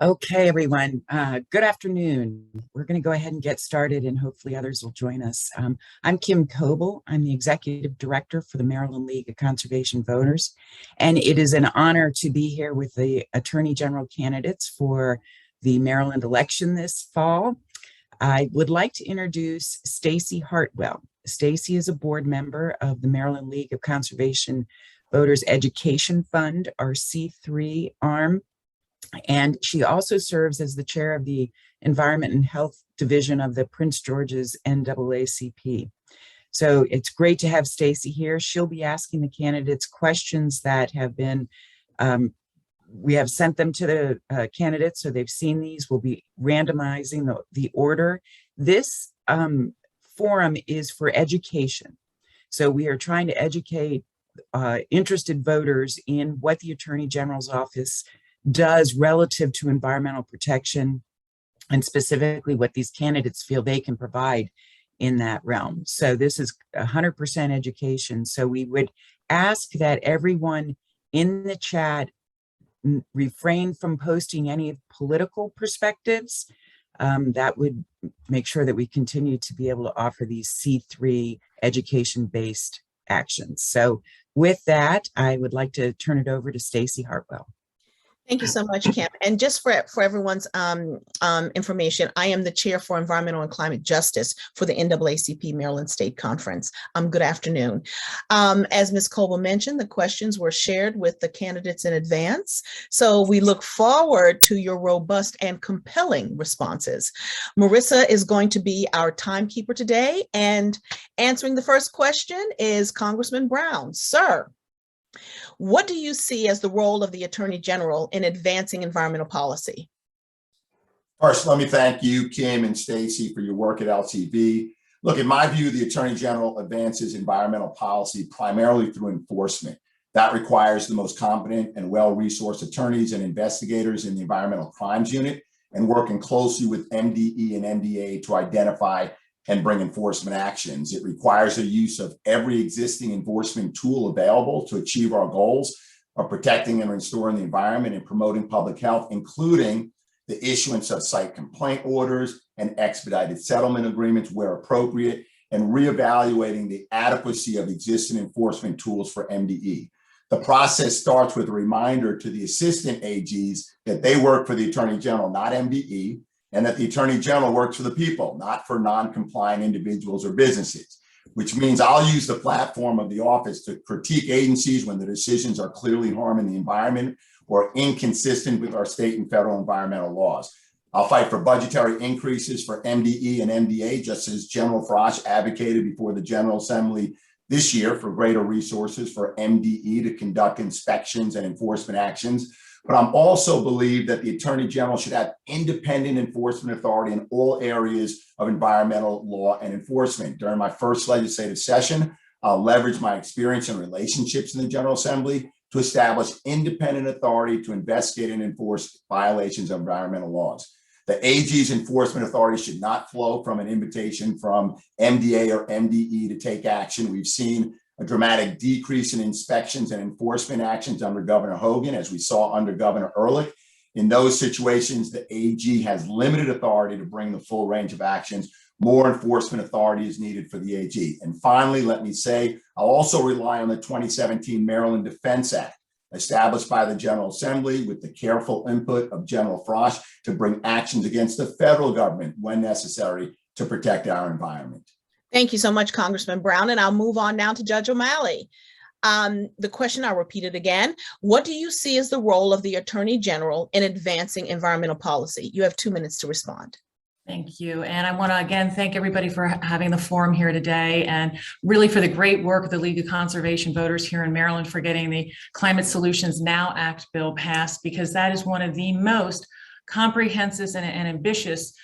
Okay, everyone. Good afternoon. We're going to go ahead and get started, and hopefully others will join us. I'm Kim Coble. I'm the Executive Director for the Maryland League of Conservation Voters, and it is an honor to be here with the Attorney General candidates for the Maryland election this fall. I would like to introduce Staci Hartwell. Staci is a board member of the Maryland League of Conservation Voters Education Fund, our C3 arm. And she also serves as the chair of the Environment and Health Division of the Prince George's NAACP. So it's great to have Staci here. She'll be asking the candidates questions that have been, we have sent them to the candidates, so they've seen these. We'll be randomizing the order. This forum is for education. So we are trying to educate interested voters in what the Attorney General's office does relative to environmental protection, and specifically what these candidates feel they can provide in that realm. So this is 100% education. So we would ask that everyone in the chat refrain from posting any political perspectives. That would make sure that we continue to be able to offer these C3 education-based actions. So with that, I would like to turn it over to Staci Hartwell. Thank you so much, Kim. And just for everyone's information, I am the chair for Environmental and Climate Justice for the NAACP Maryland State Conference. Good afternoon. As Ms. Coble mentioned, the questions were shared with the candidates in advance. So we look forward to your robust and compelling responses. Marissa is going to be our timekeeper today, and answering the first question is Congressman Brown. Sir, what do you see as the role of the Attorney General in advancing environmental policy? First, let me thank you, Kim and Staci, for your work at LCV. Look, in my view, the Attorney General advances environmental policy primarily through enforcement. That requires the most competent and well-resourced attorneys and investigators in the Environmental Crimes Unit, and working closely with MDE and MDA to identify and bring enforcement actions. It requires the use of every existing enforcement tool available to achieve our goals of protecting and restoring the environment and promoting public health, including the issuance of site complaint orders and expedited settlement agreements where appropriate, and reevaluating the adequacy of existing enforcement tools for MDE. The process starts with a reminder to the assistant AGs that they work for the Attorney General, not MDE, and that the Attorney General works for the people, not for non-compliant individuals or businesses, which means I'll use the platform of the office to critique agencies when the decisions are clearly harming the environment or inconsistent with our state and federal environmental laws. I'll fight for budgetary increases for MDE and MDA, just as General Frosch advocated before the General Assembly this year for greater resources for MDE to conduct inspections and enforcement actions. But I'm also believe that the Attorney General should have independent enforcement authority in all areas of environmental law and enforcement. During my first legislative session, I'll leverage my experience and relationships in the General Assembly to establish independent authority to investigate and enforce violations of environmental laws. The AG's enforcement authority should not flow from an invitation from MDA or MDE to take action. We've seen a dramatic decrease in inspections and enforcement actions under Governor Hogan, as we saw under Governor Ehrlich. In those situations, the AG has limited authority to bring the full range of actions. More enforcement authority is needed for the AG. And finally, let me say, I'll also rely on the 2017 Maryland Defense Act, established by the General Assembly with the careful input of General Frosch, to bring actions against the federal government when necessary to protect our environment. Thank you so much, Congressman Brown. And I'll move on now to Judge O'Malley. The question, I'll repeat it again. What do you see as the role of the Attorney General in advancing environmental policy? You have 2 minutes to respond. Thank you. And I want to again thank everybody for having the forum here today, and really for the great work of the League of Conservation Voters here in Maryland for getting the Climate Solutions Now Act bill passed, because that is one of the most comprehensive and ambitious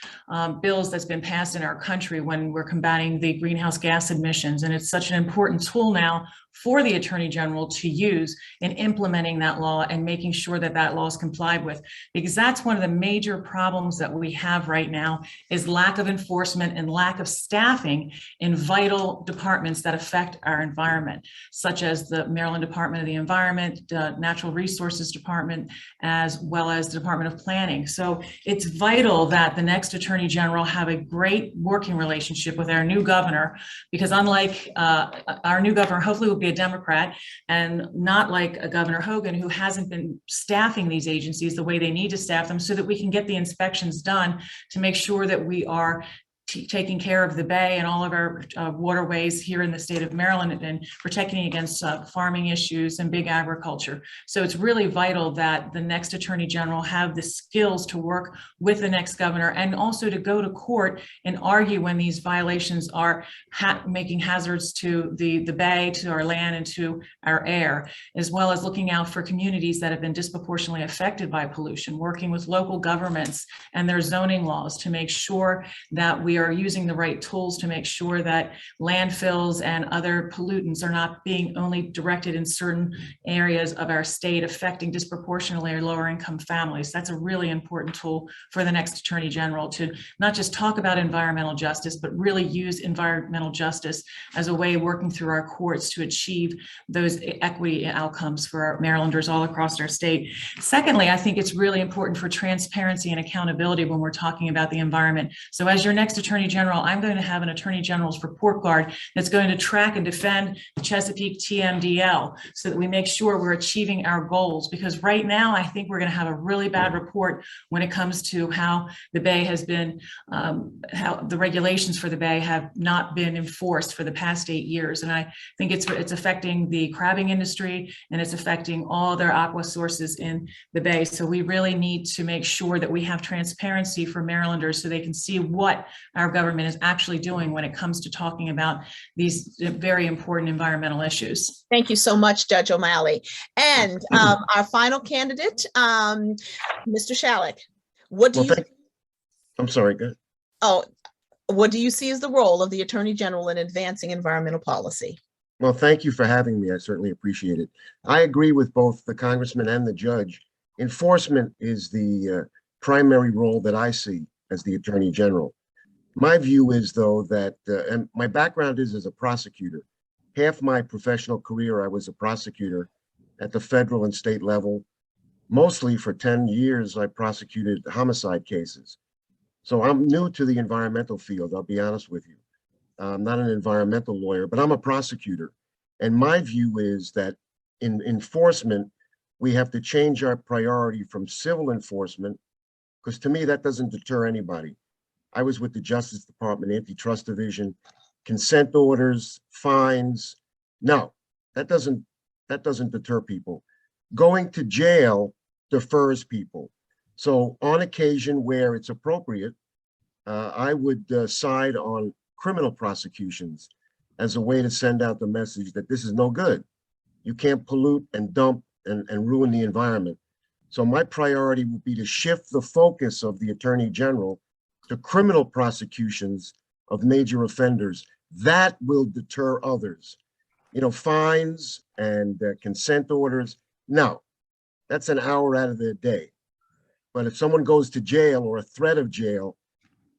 bills that's been passed in our country when we're combating the greenhouse gas emissions. And it's such an important tool now for the Attorney General to use in implementing that law and making sure that that law is complied with. Because that's one of the major problems that we have right now is lack of enforcement and lack of staffing in vital departments that affect our environment, such as the Maryland Department of the Environment, Natural Resources Department, as well as the Department of Planning. So it's vital that the next Attorney General have a great working relationship with our new governor, because unlike our new governor, hopefully will be a Democrat, and not like a Governor Hogan, who hasn't been staffing these agencies the way they need to staff them so that we can get the inspections done to make sure that we are taking care of the Bay and all of our waterways here in the state of Maryland and protecting against farming issues and big agriculture. So it's really vital that the next Attorney General have the skills to work with the next governor and also to go to court and argue when these violations are making hazards to the Bay, to our land, and to our air, as well as looking out for communities that have been disproportionately affected by pollution, working with local governments and their zoning laws to make sure that we are using the right tools to make sure that landfills and other pollutants are not being only directed in certain areas of our state, affecting disproportionately our lower income families. That's a really important tool for the next Attorney General, to not just talk about environmental justice, but really use environmental justice as a way of working through our courts to achieve those equity outcomes for our Marylanders all across our state. Secondly, I think it's really important for transparency and accountability when we're talking about the environment. So as your next Attorney General, I'm going to have an Attorney General's report card that's going to track and defend the Chesapeake TMDL so that we make sure we're achieving our goals. Because right now, I think we're going to have a really bad report when it comes to how the Bay has been, how the regulations for the Bay have not been enforced for the past 8 years. And I think it's affecting the crabbing industry, and it's affecting all their aqua sources in the Bay. So we really need to make sure that we have transparency for Marylanders so they can see what our government is actually doing when it comes to talking about these very important environmental issues. Thank you so much, Judge O'Malley. And our final candidate, Mr. Shalleck. What do you? I'm sorry, go ahead. Oh, what do you see as the role of the Attorney General in advancing environmental policy? Well, thank you for having me. I certainly appreciate it. I agree with both the congressman and the judge. Enforcement is the primary role that I see as the Attorney General. My view is, though, that, and my background is as a prosecutor. Half my professional career, I was a prosecutor at the federal and state level. Mostly for 10 years, I prosecuted homicide cases. So I'm new to the environmental field, I'll be honest with you. I'm not an environmental lawyer, but I'm a prosecutor. And my view is that in enforcement, we have to change our priority from civil enforcement, because to me, that doesn't deter anybody. I was with the Justice Department Antitrust Division, consent orders, fines. No, that doesn't deter people. Going to jail defers people. So on occasion where it's appropriate, I would side on criminal prosecutions as a way to send out the message that this is no good. You can't pollute and dump and ruin the environment. So my priority would be to shift the focus of the Attorney General to criminal prosecutions of major offenders. That will deter others. You know, fines and consent orders, no, that's an hour out of their day. But if someone goes to jail or a threat of jail,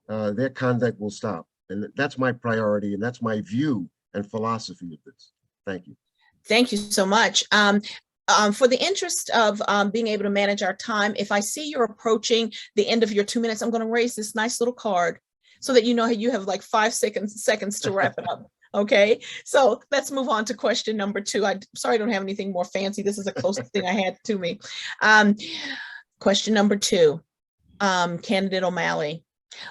their conduct will stop. And that's my priority, and that's my view and philosophy of this. Thank you. Thank you so much. For the interest of being able to manage our time, if I see you're approaching the end of your 2 minutes, I'm going to raise this nice little card so that you know you have like 5 seconds to wrap it up. Okay, so let's move on to question number 2. I'm sorry I don't have anything more fancy. This is the closest thing I had to me. Question number 2, Candidate O'Malley,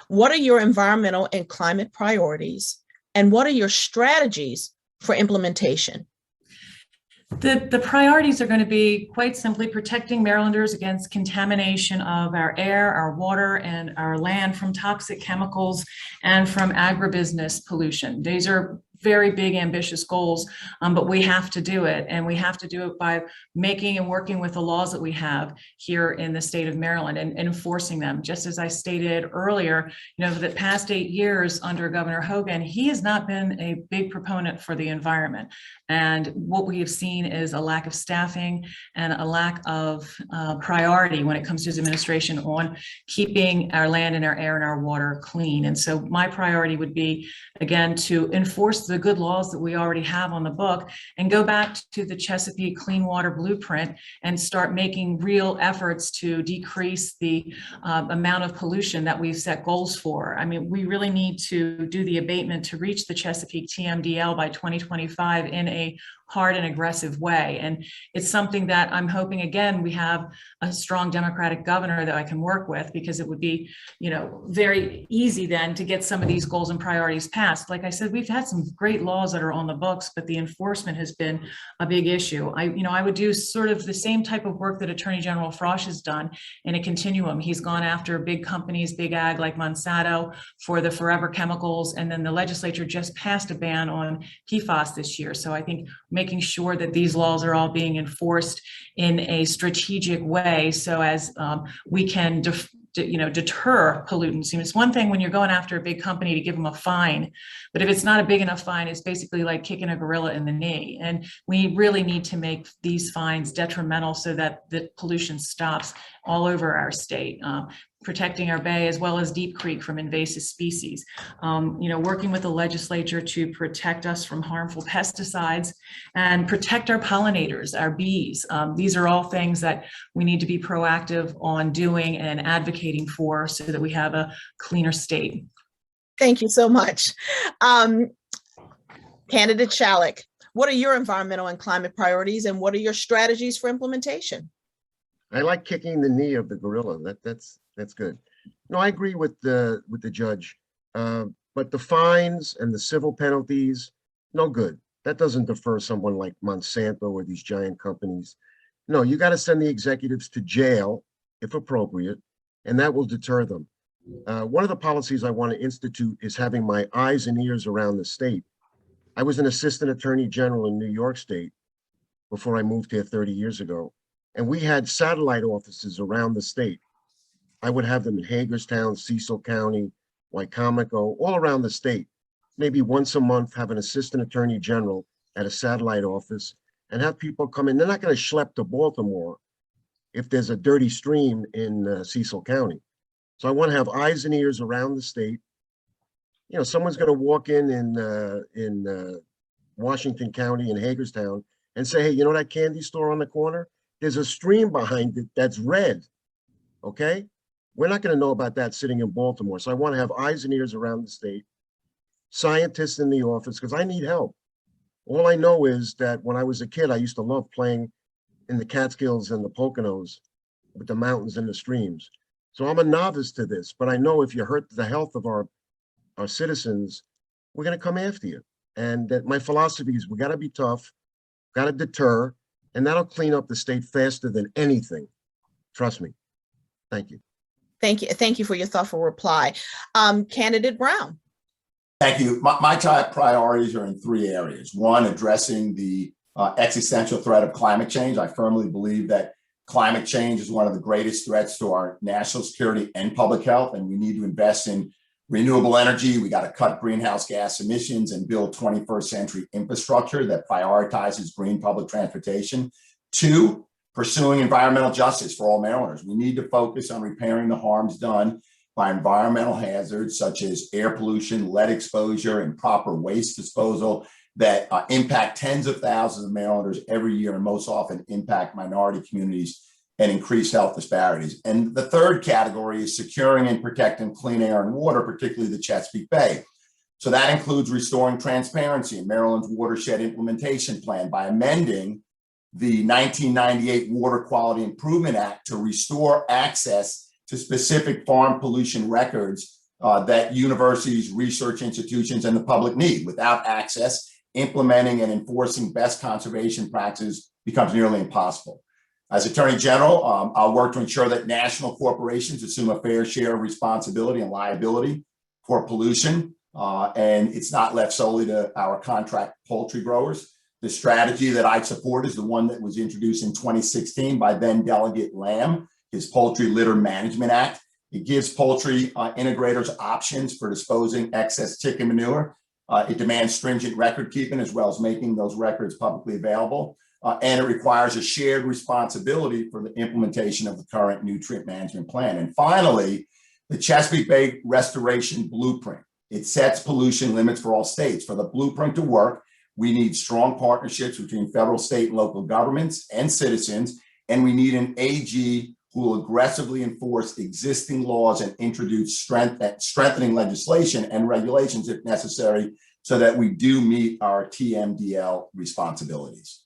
what are your environmental and climate priorities, and what are your strategies for implementation? The priorities are going to be quite simply protecting Marylanders against contamination of our air, our water, and our land from toxic chemicals and from agribusiness pollution. These are very big, ambitious goals, but we have to do it. And we have to do it by making and working with the laws that we have here in the state of Maryland and enforcing them. Just as I stated earlier, for the past 8 years under Governor Hogan, he has not been a big proponent for the environment. And what we have seen is a lack of staffing and a lack of priority when it comes to his administration on keeping our land and our air and our water clean. And so my priority would be, again, to enforce the good laws that we already have on the book and go back to the Chesapeake Clean Water Blueprint and start making real efforts to decrease the amount of pollution that we've set goals for. I mean, we really need to do the abatement to reach the Chesapeake TMDL by 2025 in a hard and aggressive way. And it's something that I'm hoping, again, we have a strong Democratic governor that I can work with, because it would be, very easy then to get some of these goals and priorities passed. Like I said, we've had some great laws that are on the books, but the enforcement has been a big issue. I would do sort of the same type of work that Attorney General Frosch has done in a continuum. He's gone after big companies, big ag like Monsanto for the forever chemicals. And then the legislature just passed a ban on PFAS this year. So I think making sure that these laws are all being enforced in a strategic way so as we can deter pollutants. It's one thing when you're going after a big company to give them a fine, but if it's not a big enough fine, it's basically like kicking a gorilla in the knee. And we really need to make these fines detrimental so that the pollution stops all over our state, protecting our bay as well as Deep Creek from invasive species, working with the legislature to protect us from harmful pesticides and protect our pollinators, our bees. These are all things that we need to be proactive on doing and advocating for so that we have a cleaner state. Thank you so much. Candidate Shalleck, what are your environmental and climate priorities, and what are your strategies for implementation? I like kicking the knee of the gorilla. That's good. No, I agree with the judge. But the fines and the civil penalties, no good. That doesn't defer someone like Monsanto or these giant companies. No, you got to send the executives to jail if appropriate, and that will deter them. One of the policies I want to institute is having my eyes and ears around the state. I was an assistant attorney general in New York State before I moved here 30 years ago, and we had satellite offices around the state. I would have them in Hagerstown, Cecil County, Wycomico, all around the state. Maybe once a month, have an assistant attorney general at a satellite office and have people come in. They're not going to schlep to Baltimore if there's a dirty stream in Cecil County. So I want to have eyes and ears around the state. Someone's going to walk in Washington County in Hagerstown and say, hey, you know that candy store on the corner? There's a stream behind it that's red, okay? We're not going to know about that sitting in Baltimore. So I want to have eyes and ears around the state, scientists in the office, because I need help. All I know is that when I was a kid, I used to love playing in the Catskills and the Poconos with the mountains and the streams. So I'm a novice to this, but I know if you hurt the health of our citizens, we're going to come after you. And that my philosophy is we got to be tough, got to deter, and that'll clean up the state faster than anything. Trust me. Thank you. Thank you. Thank you for your thoughtful reply. Candidate Brown. Thank you. My top priorities are in 3 areas. One, addressing the existential threat of climate change. I firmly believe that climate change is one of the greatest threats to our national security and public health, and we need to invest in renewable energy. We got to cut greenhouse gas emissions and build 21st century infrastructure that prioritizes green public transportation. 2, pursuing environmental justice for all Marylanders. We need to focus on repairing the harms done by environmental hazards such as air pollution, lead exposure, improper waste disposal that impact tens of thousands of Marylanders every year and most often impact minority communities and increase health disparities. And the third category is securing and protecting clean air and water, particularly the Chesapeake Bay. So that includes restoring transparency in Maryland's watershed implementation plan by amending the 1998 Water Quality Improvement Act to restore access to specific farm pollution records that universities, research institutions, and the public need. Without access, implementing and enforcing best conservation practices becomes nearly impossible. As Attorney General, I'll work to ensure that national corporations assume a fair share of responsibility and liability for pollution. and it's not left solely to our contract poultry growers. The strategy that I support is the one that was introduced in 2016 by then Delegate Lamb, his Poultry Litter Management Act. It gives poultry integrators options for disposing excess chicken manure. It demands stringent record keeping as well as making those records publicly available. And it requires a shared responsibility for the implementation of the current nutrient management plan. And finally, the Chesapeake Bay Restoration Blueprint. It sets pollution limits for all states. For the blueprint to work, we need strong partnerships between federal, state, and local governments and citizens. And we need an AG who will aggressively enforce existing laws and introduce strengthening legislation and regulations if necessary so that we do meet our TMDL responsibilities.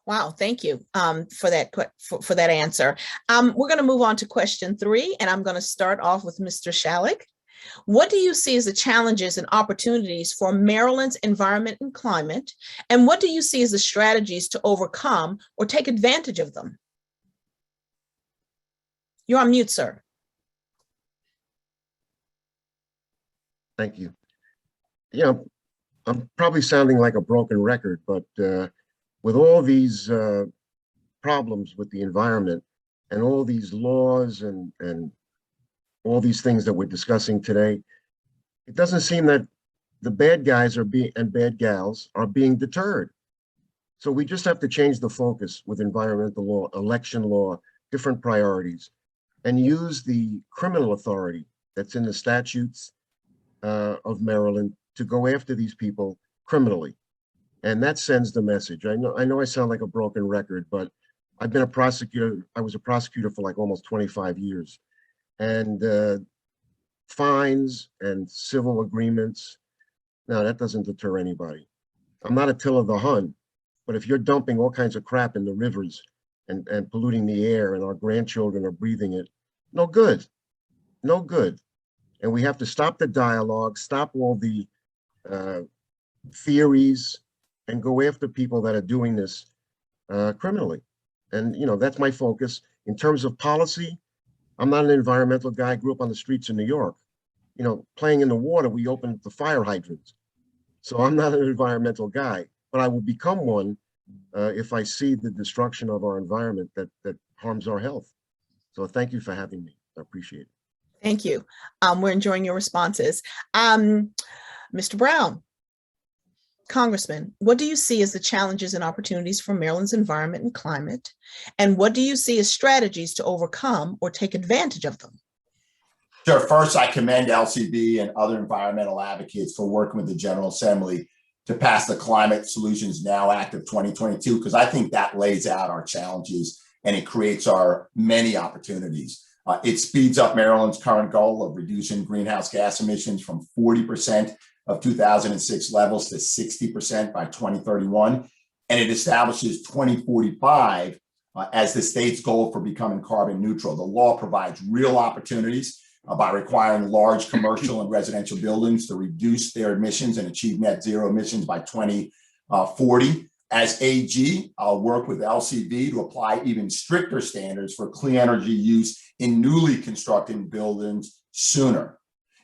Wow, thank you for that answer. We're going to move on to question 3, and I'm going to start off with Mr. Shalleck. What do you see as the challenges and opportunities for Maryland's environment and climate? And what do you see as the strategies to overcome or take advantage of them? You're on mute, sir. Thank you. Yeah, I'm probably sounding like a broken record, but with all these problems with the environment and all these laws and all these things that we're discussing today, it doesn't seem that the bad guys and bad gals are being deterred. So we just have to change the focus with environmental law, election law, different priorities, and use the criminal authority that's in the statutes of Maryland to go after these people criminally. And that sends the message. I know I sound like a broken record, but I've been a prosecutor. I was a prosecutor for like almost 25 years. And fines and civil agreements, no, that doesn't deter anybody. I'm not Attila the Hun, but if you're dumping all kinds of crap in the rivers and polluting the air and our grandchildren are breathing it, no good, no good. And we have to stop the dialogue, stop all the theories, and go after people that are doing this criminally. And, you know, that's my focus. In terms of policy, I'm not an environmental guy. I grew up on the streets of New York. You know, playing in the water, we opened the fire hydrants. So I'm not an environmental guy, but I will become one if I see the destruction of our environment that harms our health. So thank you for having me. I appreciate it. Thank you. We're enjoying your responses. Mr. Brown, Congressman, what do you see as the challenges and opportunities for Maryland's environment and climate? And what do you see as strategies to overcome or take advantage of them? Sure. First, I commend LCV and other environmental advocates for working with the General Assembly to pass the Climate Solutions Now Act of 2022, because I think that lays out our challenges and it creates our many opportunities. It speeds up Maryland's current goal of reducing greenhouse gas emissions from 40% of 2006 levels to 60% by 2031. And it establishes 2045 as the state's goal for becoming carbon neutral. The law provides real opportunities by requiring large commercial and residential buildings to reduce their emissions and achieve net zero emissions by 2040. As AG, I'll work with LCV to apply even stricter standards for clean energy use in newly constructed buildings sooner.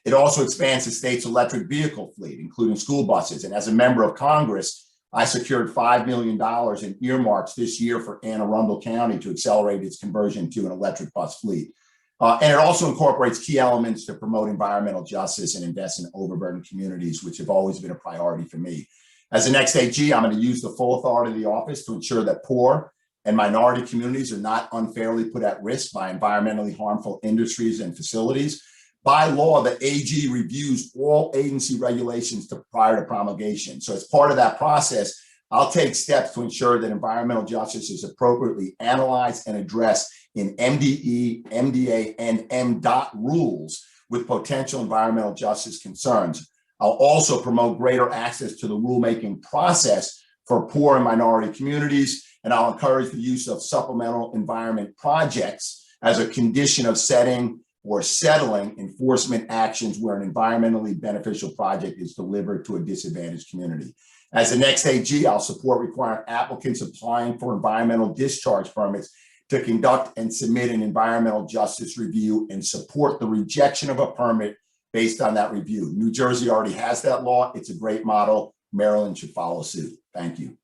It also expands the state's electric vehicle fleet, including school buses. And as a member of Congress, I secured $5 million in earmarks this year for Anne Arundel County to accelerate its conversion to an electric bus fleet. And it also incorporates key elements to promote environmental justice and invest in overburdened communities, which have always been a priority for me. As the next AG, I'm going to use the full authority of the office to ensure that poor and minority communities are not unfairly put at risk by environmentally harmful industries and facilities. By law, the AG reviews all agency regulations prior to promulgation. So as part of that process, I'll take steps to ensure that environmental justice is appropriately analyzed and addressed in MDE, MDA, and MDOT rules with potential environmental justice concerns. I'll also promote greater access to the rulemaking process for poor and minority communities, and I'll encourage the use of supplemental environment projects as a condition of setting or settling enforcement actions where an environmentally beneficial project is delivered to a disadvantaged community. As the next AG, I'll support requiring applicants applying for environmental discharge permits to conduct and submit an environmental justice review and support the rejection of a permit based on that review. New Jersey already has that law. It's a great model. Maryland should follow suit. Thank you.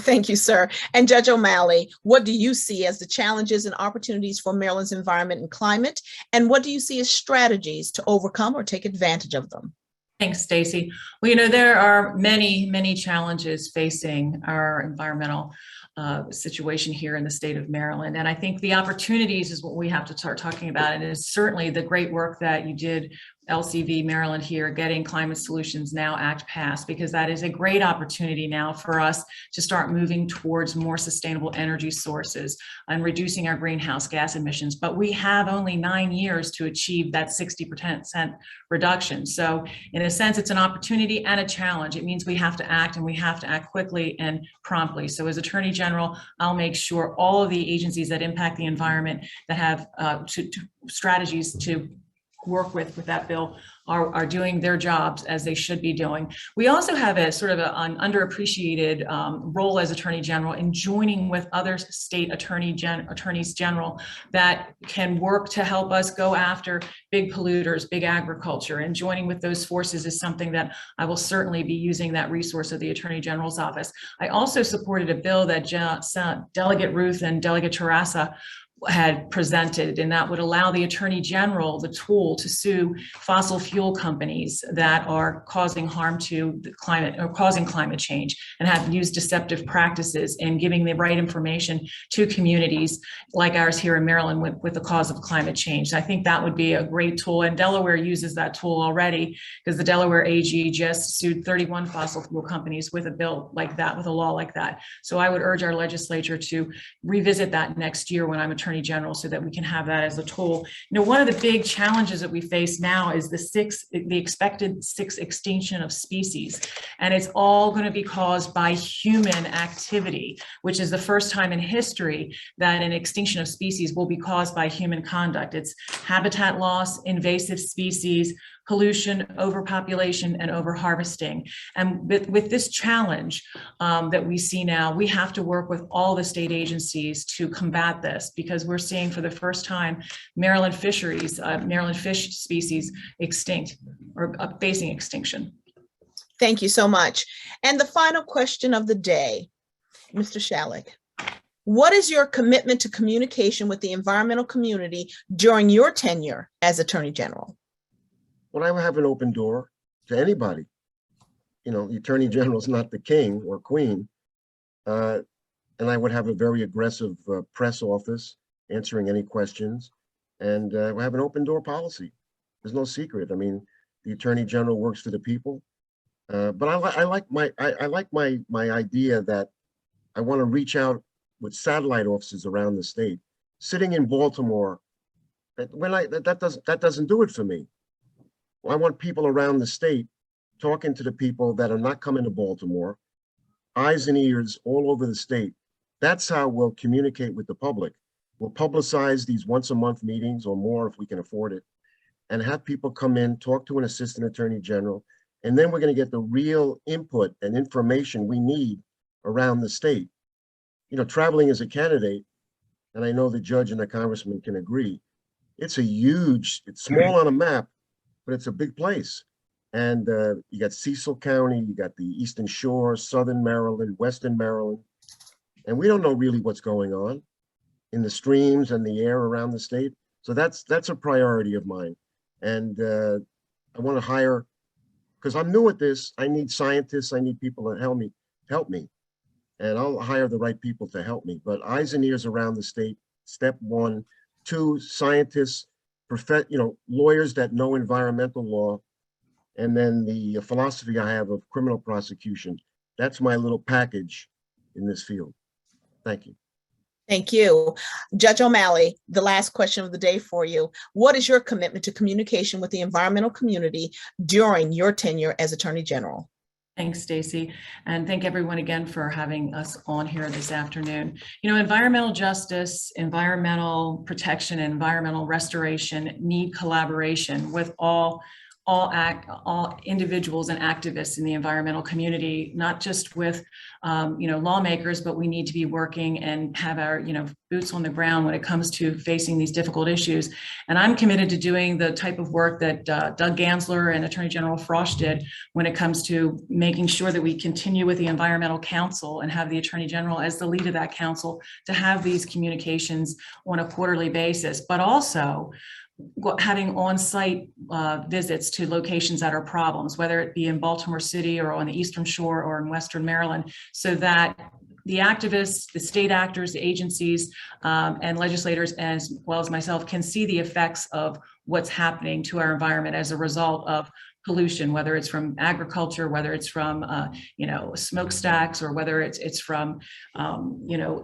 Thank you, sir. And Judge O'Malley, what do you see as the challenges and opportunities for Maryland's environment and climate? And what do you see as strategies to overcome or take advantage of them? Thanks, Staci. Well, there are many challenges facing our environmental situation here in the state of Maryland. And I think the opportunities is what we have to start talking about. And it's certainly the great work that you did, LCV Maryland here, getting Climate Solutions Now Act passed, because that is a great opportunity now for us to start moving towards more sustainable energy sources and reducing our greenhouse gas emissions. But we have only 9 years to achieve that 60% reduction. So in a sense, it's an opportunity and a challenge. It means we have to act, and we have to act quickly and promptly. So as Attorney General, I'll make sure all of the agencies that impact the environment that have strategies to work with that bill are doing their jobs as they should be doing. We also have a sort of an underappreciated role as Attorney General in joining with other state attorneys general that can work to help us go after big polluters, big agriculture, and joining with those forces is something that I will certainly be using that resource of the Attorney General's office. I also supported a bill that Delegate Ruth and Delegate Terrassa had presented, and that would allow the Attorney General the tool to sue fossil fuel companies that are causing harm to the climate or causing climate change, and have used deceptive practices in giving the right information to communities like ours here in Maryland with the cause of climate change. I think that would be a great tool, and Delaware uses that tool already, because the Delaware AG just sued 31 fossil fuel companies with a bill like that, with a law like that. So I would urge our legislature to revisit that next year when I'm Attorney General, so that we can have that as a tool. One of the big challenges that we face now is the expected extinction of species, and it's all going to be caused by human activity, which is the first time in history that an extinction of species will be caused by human conduct. It's habitat loss, invasive species, pollution, overpopulation, and overharvesting. And with this challenge that we see now, we have to work with all the state agencies to combat this, because we're seeing for the first time Maryland fisheries, Maryland fish species extinct or facing extinction. Thank you so much. And the final question of the day, Mr. Shalleck. What is your commitment to communication with the environmental community during your tenure as Attorney General? Well, I would have an open door to anybody. The Attorney General is not the king or queen. And I would have a very aggressive press office answering any questions. And we have an open door policy. There's no secret. I mean, the Attorney General works for the people. But I like my idea that I want to reach out with satellite offices around the state. Sitting in Baltimore, that doesn't do it for me. I want people around the state talking to the people that are not coming to Baltimore, eyes and ears all over the state. That's how we'll communicate with the public. We'll publicize these once-a-month meetings or more if we can afford it, and have people come in, talk to an assistant attorney general, and then we're going to get the real input and information we need around the state. Traveling as a candidate, and I know the judge and the congressman can agree, it's small on a map, but it's a big place. And you got Cecil County, you got the Eastern Shore, Southern Maryland, Western Maryland. And we don't know really what's going on in the streams and the air around the state. So that's a priority of mine. And I want to hire, because I'm new at this, I need scientists, I need people that help me. And I'll hire the right people to help me. But eyes and ears around the state, step one. 2, scientists, lawyers that know environmental law, and then the philosophy I have of criminal prosecution. That's my little package in this field. Thank you. Thank you. Judge O'Malley, the last question of the day for you. What is your commitment to communication with the environmental community during your tenure as Attorney General? Thanks, Staci, and thank everyone again for having us on here this afternoon. Environmental justice, environmental protection, and environmental restoration need collaboration with all all individuals and activists in the environmental community, not just with lawmakers, but we need to be working and have our boots on the ground when it comes to facing these difficult issues. And I'm committed to doing the type of work that Doug Gansler and Attorney General Frost did when it comes to making sure that we continue with the Environmental Council and have the Attorney General as the lead of that council to have these communications on a quarterly basis, but also having on-site visits to locations that are problems, whether it be in Baltimore City or on the Eastern Shore or in Western Maryland, so that the activists, the state actors, the agencies, and legislators, as well as myself, can see the effects of what's happening to our environment as a result of pollution, whether it's from agriculture, whether it's from smokestacks, or whether it's from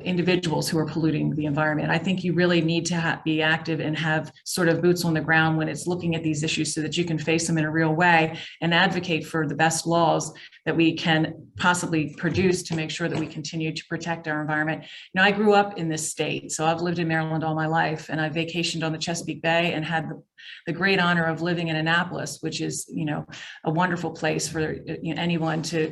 individuals who are polluting the environment. I think you really need to be active and have sort of boots on the ground when it's looking at these issues, so that you can face them in a real way and advocate for the best laws that we can possibly produce to make sure that we continue to protect our environment. I grew up in this state, so I've lived in Maryland all my life, and I vacationed on the Chesapeake Bay and had the great honor of living in Annapolis, which is a wonderful place for anyone to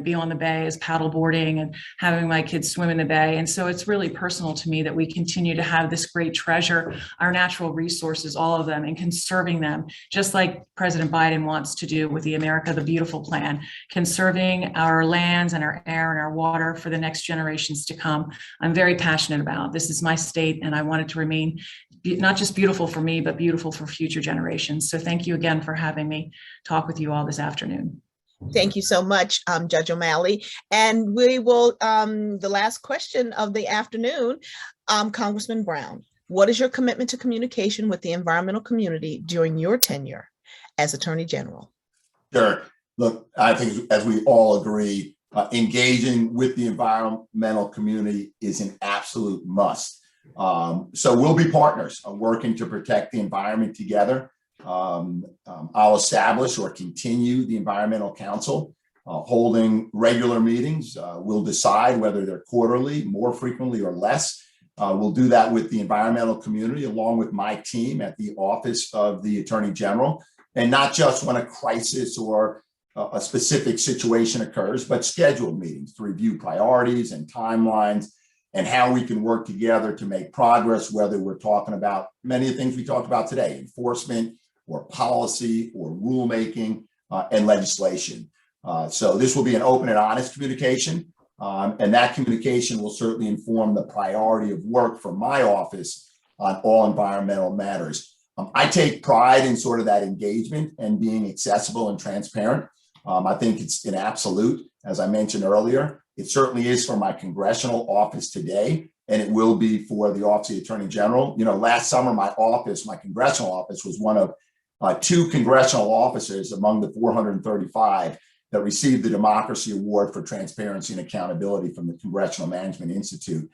be on the bay, as paddle boarding and having my kids swim in the bay. And so it's really personal to me that we continue to have this great treasure, our natural resources, all of them, and conserving them, just like President Biden wants to do with the America the Beautiful plan, conserving our lands and our air and our water for the next generations to come. I'm very passionate about. This is my state, and I want it to remain not just beautiful for me, but beautiful for future generations. So thank you again for having me talk with you all this afternoon. Thank you so much, Judge O'Malley. And we will, the last question of the afternoon, Congressman Brown, what is your commitment to communication with the environmental community during your tenure as Attorney General? Sure. Look, I think, as we all agree, engaging with the environmental community is an absolute must. So we'll be partners working to protect the environment together. I'll establish or continue the Environmental Council, holding regular meetings. We'll decide whether they're quarterly, more frequently, or less. We'll do that with the environmental community, along with my team at the Office of the Attorney General, and not just when a crisis or a specific situation occurs, but scheduled meetings to review priorities and timelines, and how we can work together to make progress, whether we're talking about many of the things we talked about today, enforcement or policy or rulemaking and legislation. So this will be an open and honest communication, and that communication will certainly inform the priority of work for my office on all environmental matters. I take pride in sort of that engagement and being accessible and transparent. I think it's an absolute, as I mentioned earlier. It certainly is for my congressional office today, and it will be for the Office of the Attorney General. Last summer, my congressional office, was one of 2 congressional officers among the 435 that received the Democracy Award for Transparency and Accountability from the Congressional Management Institute.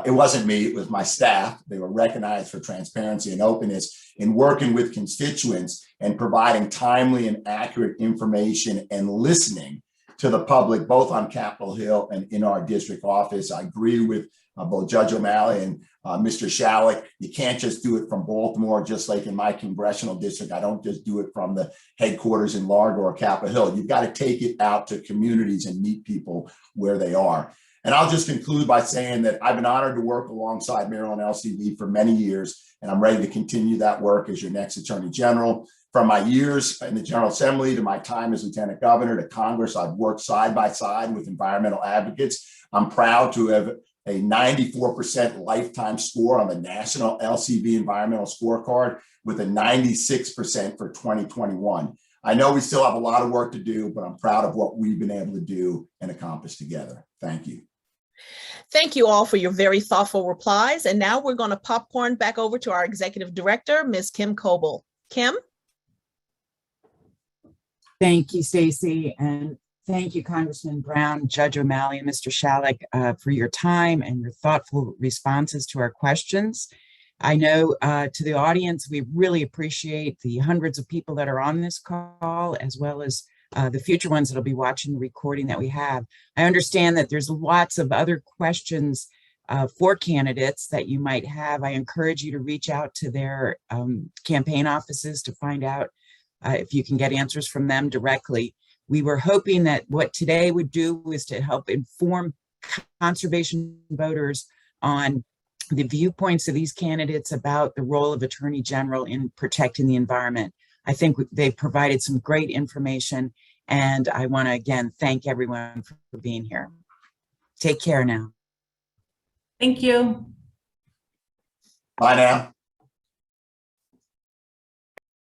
It wasn't me, it was my staff. They were recognized for transparency and openness in working with constituents and providing timely and accurate information and listening to the public, both on Capitol Hill and in our district office. I agree with both Judge O'Malley and Mr. Shalleck. You can't just do it from Baltimore, just like in my congressional district. I don't just do it from the headquarters in Largo or Capitol Hill. You've got to take it out to communities and meet people where they are. And I'll just conclude by saying that I've been honored to work alongside Maryland LCV for many years, and I'm ready to continue that work as your next Attorney General. From my years in the General Assembly to my time as Lieutenant Governor to Congress, I've worked side by side with environmental advocates. I'm proud to have a 94% lifetime score on the National LCV Environmental Scorecard, with a 96% for 2021. I know we still have a lot of work to do, but I'm proud of what we've been able to do and accomplish together. Thank you. Thank you all for your very thoughtful replies. And now we're going to popcorn back over to our Executive Director, Ms. Kim Coble. Kim? Thank you, Staci, and thank you, Congressman Brown, Judge O'Malley, and Mr. Shalleck for your time and your thoughtful responses to our questions. I know to the audience, we really appreciate the hundreds of people that are on this call, as well as the future ones that'll be watching the recording that we have. I understand that there's lots of other questions for candidates that you might have. I encourage you to reach out to their campaign offices to find out if you can get answers from them directly. We were hoping that what today would do was to help inform conservation voters on the viewpoints of these candidates about the role of Attorney General in protecting the environment. I think they provided some great information, and I want to again thank everyone for being here. Take care now. Thank you. Bye now.